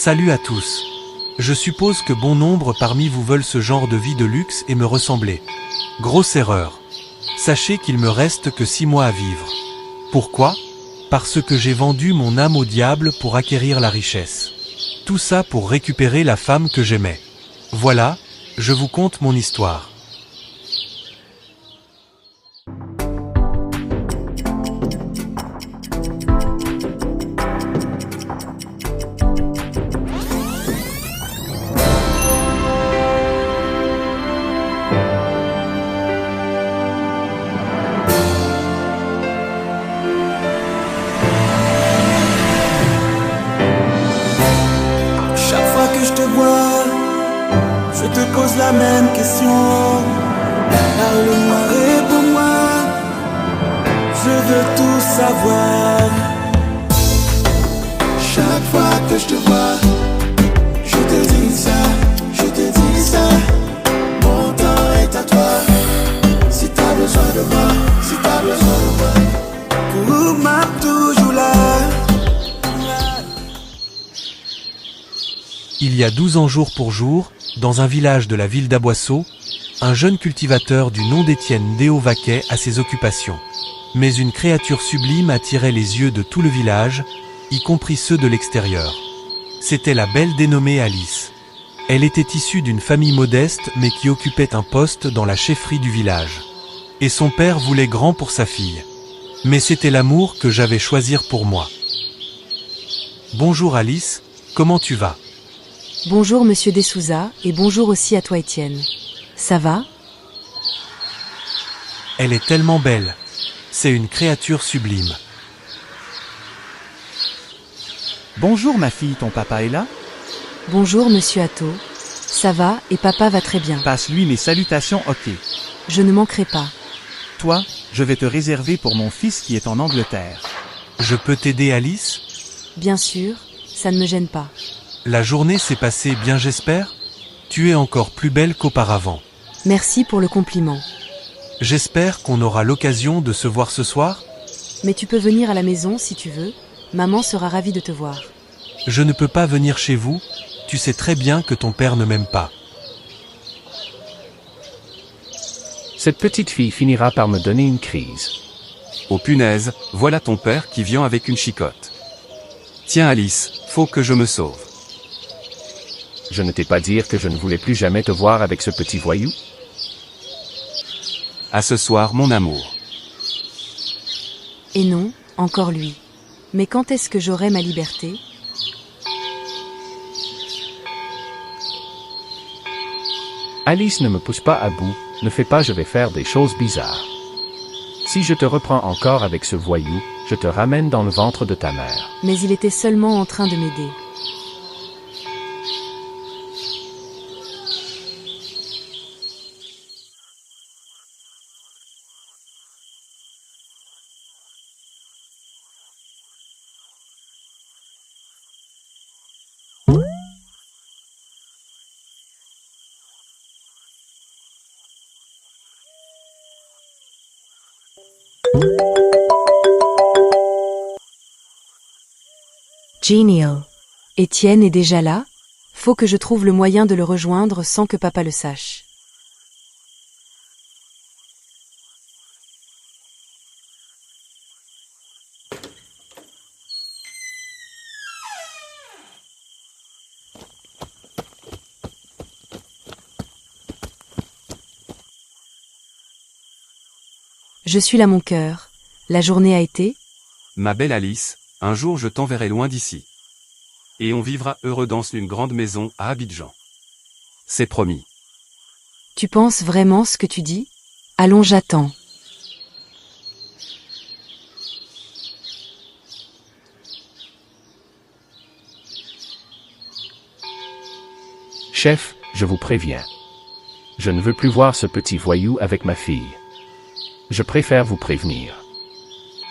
Salut à tous. Je suppose que bon nombre parmi vous veulent ce genre de vie de luxe et me ressembler. Grosse erreur. Sachez qu'il me reste que 6 mois à vivre. Pourquoi ? Parce que j'ai vendu mon âme au diable pour acquérir la richesse. Tout ça pour récupérer la femme que j'aimais. Voilà, je vous conte mon histoire. Je te pose la même question. Parle-moi, réponds-moi. Je veux tout savoir. Chaque fois que je te vois, je te dis ça, je te dis ça. Mon temps est à toi. Si t'as besoin de moi, si t'as besoin de moi, pour m'a toujours là. Il y a 12 ans jour pour jour, dans un village de la ville d'Aboisseau, un jeune cultivateur du nom d'Étienne Déo vaquait à ses occupations. Mais une créature sublime attirait les yeux de tout le village, y compris ceux de l'extérieur. C'était la belle dénommée Alice. Elle était issue d'une famille modeste mais qui occupait un poste dans la chefferie du village. Et son père voulait grand pour sa fille. Mais c'était l'amour que j'avais choisir pour moi. Bonjour Alice, comment tu vas ? Bonjour Monsieur Desouza, et bonjour aussi à toi Étienne. Ça va ? Elle est tellement belle. C'est une créature sublime. Bonjour ma fille, ton papa est là ? Bonjour Monsieur Atto. Ça va, et papa va très bien. Passe-lui mes salutations, ok. Je ne manquerai pas. Toi, je vais te réserver pour mon fils qui est en Angleterre. Je peux t'aider Alice ? Bien sûr, ça ne me gêne pas. La journée s'est passée bien j'espère ? Tu es encore plus belle qu'auparavant. Merci pour le compliment. J'espère qu'on aura l'occasion de se voir ce soir ? Mais tu peux venir à la maison si tu veux. Maman sera ravie de te voir. Je ne peux pas venir chez vous, tu sais très bien que ton père ne m'aime pas. Cette petite fille finira par me donner une crise. Oh punaise, voilà ton père qui vient avec une chicotte. Tiens Alice, faut que je me sauve. Je ne t'ai pas dit que je ne voulais plus jamais te voir avec ce petit voyou ? À ce soir mon amour. Et non, encore lui. Mais quand est-ce que j'aurai ma liberté ? Alice, ne me pousse pas à bout, ne fais pas, je vais faire des choses bizarres. Si je te reprends encore avec ce voyou, je te ramène dans le ventre de ta mère. Mais il était seulement en train de m'aider. Genial. Étienne est déjà là ? Faut que je trouve le moyen de le rejoindre sans que papa le sache. Je suis là mon cœur. La journée a été ? Ma belle Alice, un jour je t'enverrai loin d'ici. Et on vivra heureux dans une grande maison à Abidjan. C'est promis. Tu penses vraiment ce que tu dis ? Allons, j'attends. Chef, je vous préviens. Je ne veux plus voir ce petit voyou avec ma fille. Je préfère vous prévenir.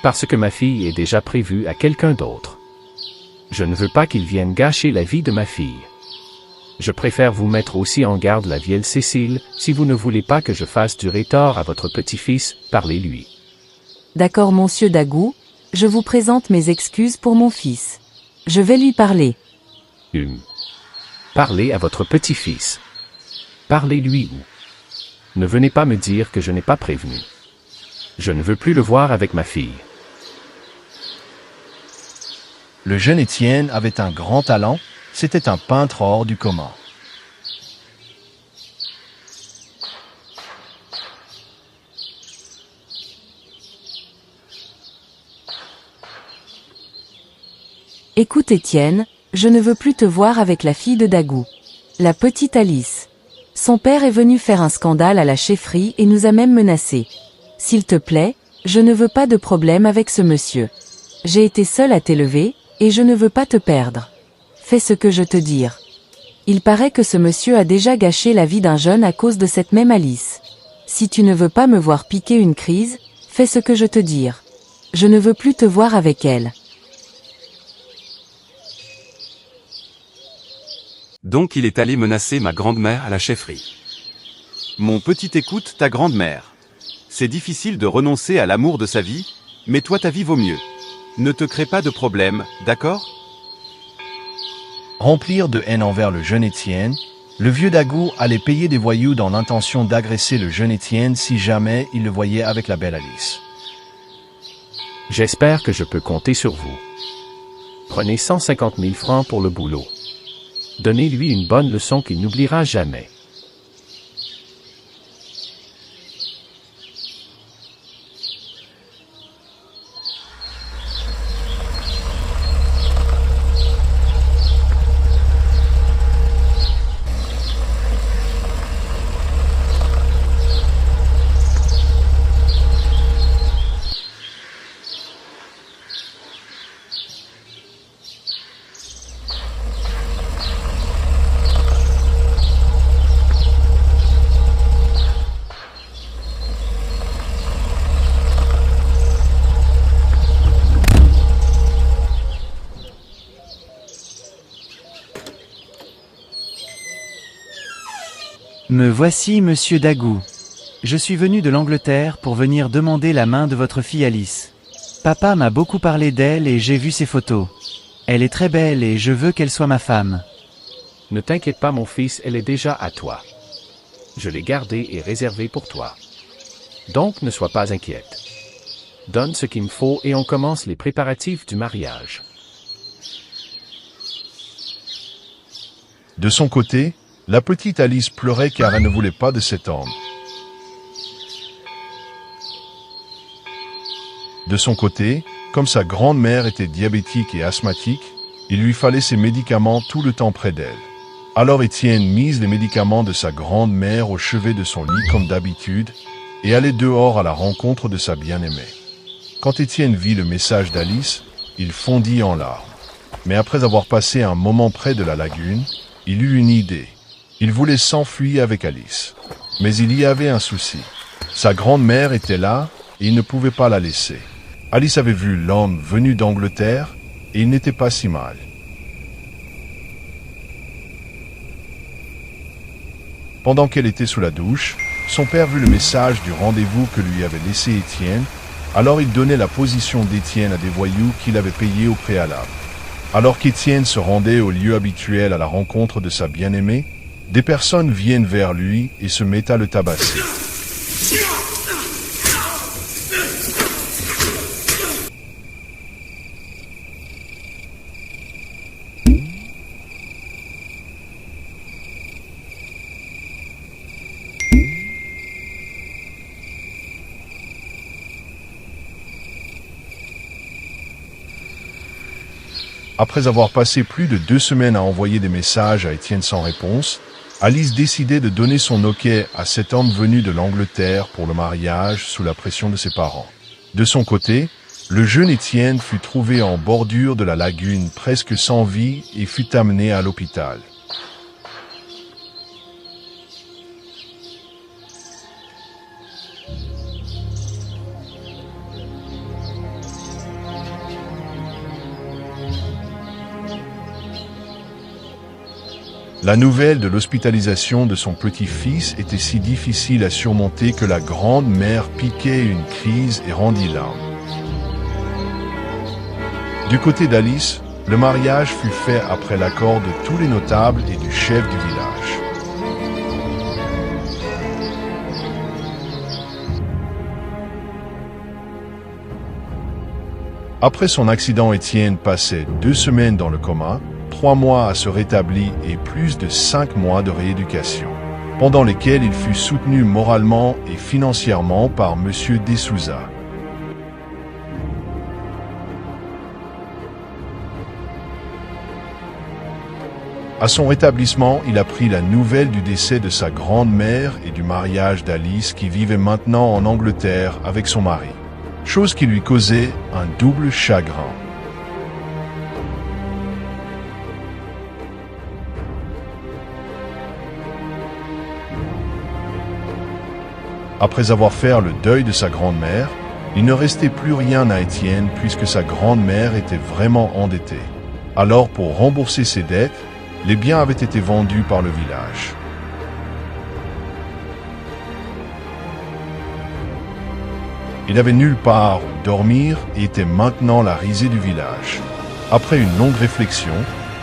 Parce que ma fille est déjà prévue à quelqu'un d'autre. Je ne veux pas qu'il vienne gâcher la vie de ma fille. Je préfère vous mettre aussi en garde la vieille Cécile, si vous ne voulez pas que je fasse durer tort à votre petit-fils, parlez-lui. D'accord monsieur Dagou, je vous présente mes excuses pour mon fils. Je vais lui parler. Parlez à votre petit-fils. Parlez-lui ou. Ne venez pas me dire que je n'ai pas prévenu. Je ne veux plus le voir avec ma fille. Le jeune Étienne avait un grand talent, c'était un peintre hors du commun. Écoute Étienne, je ne veux plus te voir avec la fille de Dagou. La petite Alice. Son père est venu faire un scandale à la chefferie et nous a même menacés. S'il te plaît, je ne veux pas de problème avec ce monsieur. J'ai été seule à t'élever, et je ne veux pas te perdre. Fais ce que je te dis. Il paraît que ce monsieur a déjà gâché la vie d'un jeune à cause de cette même Alice. Si tu ne veux pas me voir piquer une crise, fais ce que je te dis. Je ne veux plus te voir avec elle. Donc il est allé menacer ma grand-mère à la chefferie. Mon petit, écoute ta grand-mère. C'est difficile de renoncer à l'amour de sa vie, mais toi ta vie vaut mieux. Ne te crée pas de problème, d'accord? Remplir de haine envers le jeune Étienne, le vieux Dagou allait payer des voyous dans l'intention d'agresser le jeune Étienne si jamais il le voyait avec la belle Alice. J'espère que je peux compter sur vous. Prenez 150 000 francs pour le boulot. Donnez-lui une bonne leçon qu'il n'oubliera jamais. Me voici, monsieur Dagou. Je suis venu de l'Angleterre pour venir demander la main de votre fille Alice. Papa m'a beaucoup parlé d'elle et j'ai vu ses photos. Elle est très belle et je veux qu'elle soit ma femme. Ne t'inquiète pas mon fils, elle est déjà à toi. Je l'ai gardée et réservée pour toi. Donc ne sois pas inquiète. Donne ce qu'il me faut et on commence les préparatifs du mariage. De son côté, la petite Alice pleurait car elle ne voulait pas de cet homme. De son côté, comme sa grand-mère était diabétique et asthmatique, il lui fallait ses médicaments tout le temps près d'elle. Alors Étienne mise les médicaments de sa grand-mère au chevet de son lit comme d'habitude et allait dehors à la rencontre de sa bien-aimée. Quand Étienne vit le message d'Alice, il fondit en larmes. Mais après avoir passé un moment près de la lagune, il eut une idée. Il voulait s'enfuir avec Alice. Mais il y avait un souci. Sa grand-mère était là et il ne pouvait pas la laisser. Alice avait vu l'homme venu d'Angleterre et il n'était pas si mal. Pendant qu'elle était sous la douche, son père vit le message du rendez-vous que lui avait laissé Étienne. Alors il donnait la position d'Étienne à des voyous qu'il avait payés au préalable. Alors qu'Étienne se rendait au lieu habituel à la rencontre de sa bien-aimée, des personnes viennent vers lui et se mettent à le tabasser. Après avoir passé plus de 2 semaines à envoyer des messages à Étienne sans réponse, Alice décidait de donner son OK à cet homme venu de l'Angleterre pour le mariage sous la pression de ses parents. De son côté, le jeune Étienne fut trouvé en bordure de la lagune presque sans vie et fut amené à l'hôpital. La nouvelle de l'hospitalisation de son petit-fils était si difficile à surmonter que la grand-mère piquait une crise et rendit l'âme. Du côté d'Alice, Le mariage fut fait après l'accord de tous les notables et du chef du village. Après son accident, Étienne passait 2 semaines dans le coma, 3 mois à se rétablir et plus de 5 mois de rééducation, pendant lesquels il fut soutenu moralement et financièrement par M. Desouza. À son rétablissement, il apprit la nouvelle du décès de sa grand-mère et du mariage d'Alice qui vivait maintenant en Angleterre avec son mari, chose qui lui causait un double chagrin. Après avoir fait le deuil de sa grand-mère, il ne restait plus rien à Étienne puisque sa grand-mère était vraiment endettée. Alors, pour rembourser ses dettes, les biens avaient été vendus par le village. Il n'avait nulle part où dormir et était maintenant la risée du village. Après une longue réflexion,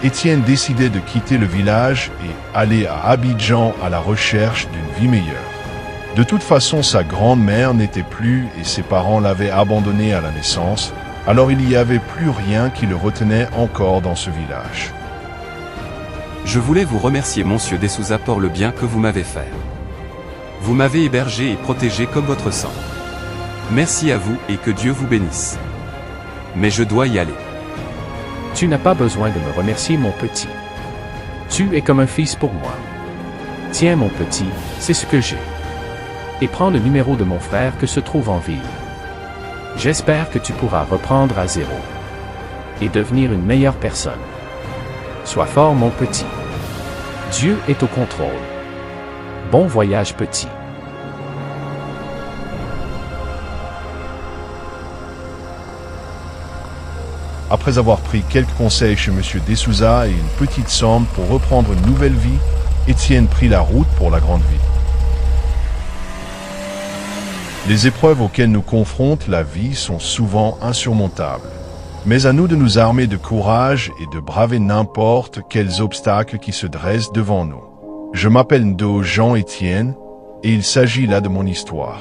Étienne décidait de quitter le village et aller à Abidjan à la recherche d'une vie meilleure. De toute façon, sa grand-mère n'était plus et ses parents l'avaient abandonné à la naissance, alors il n'y avait plus rien qui le retenait encore dans ce village. Je voulais vous remercier monsieur Desouza pour le bien que vous m'avez fait. Vous m'avez hébergé et protégé comme votre sang. Merci à vous et que Dieu vous bénisse. Mais je dois y aller. Tu n'as pas besoin de me remercier, mon petit. Tu es comme un fils pour moi. Tiens, mon petit, c'est ce que j'ai. Et prends le numéro de mon frère que se trouve en ville. J'espère que tu pourras reprendre à zéro et devenir une meilleure personne. Sois fort, mon petit. Dieu est au contrôle. Bon voyage, petit. Après avoir pris quelques conseils chez M. Desouza et une petite somme pour reprendre une nouvelle vie, Étienne prit la route pour la grande ville. Les épreuves auxquelles nous confronte la vie sont souvent insurmontables. Mais à nous de nous armer de courage et de braver n'importe quels obstacles qui se dressent devant nous. Je m'appelle Ndo Jean-Étienne et il s'agit là de mon histoire.